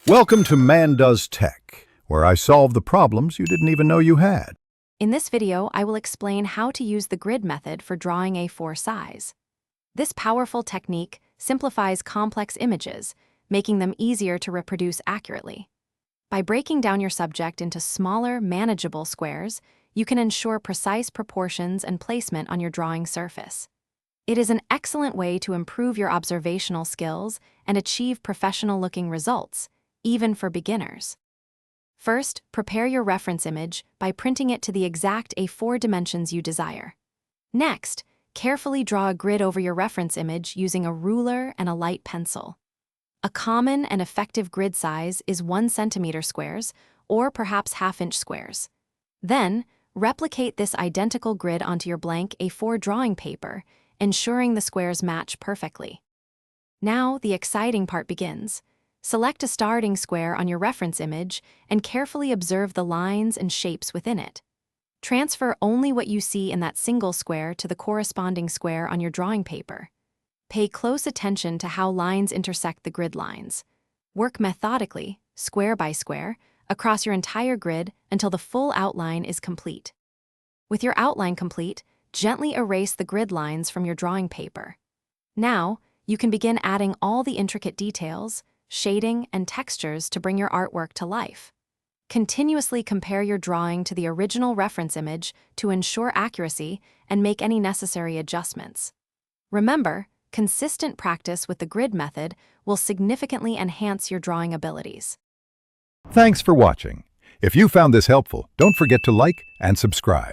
Welcome to Man Does Tech, where I solve the problems you didn't even know you had. In this video, I will explain how to use the grid method for drawing A4 size. This powerful technique simplifies complex images, making them easier to reproduce accurately. By breaking down your subject into smaller, manageable squares, you can ensure precise proportions and placement on your drawing surface. It is an excellent way to improve your observational skills and achieve professional-looking results, even for beginners. First, prepare your reference image by printing it to the exact A4 dimensions you desire. Next, carefully draw a grid over your reference image using a ruler and a light pencil. A common and effective grid size is 1 centimeter squares, or perhaps half-inch squares. Then, replicate this identical grid onto your blank A4 drawing paper, ensuring the squares match perfectly. Now, the exciting part begins. Select a starting square on your reference image and carefully observe the lines and shapes within it. Transfer only what you see in that single square to the corresponding square on your drawing paper. Pay close attention to how lines intersect the grid lines. Work methodically, square by square, across your entire grid until the full outline is complete. With your outline complete, gently erase the grid lines from your drawing paper. Now, you can begin adding all the intricate details, shading, and textures to bring your artwork to life. Continuously compare your drawing to the original reference image to ensure accuracy and make any necessary adjustments. Remember, consistent practice with the grid method will significantly enhance your drawing abilities. Thanks for watching. If you found this helpful, don't forget to like and subscribe.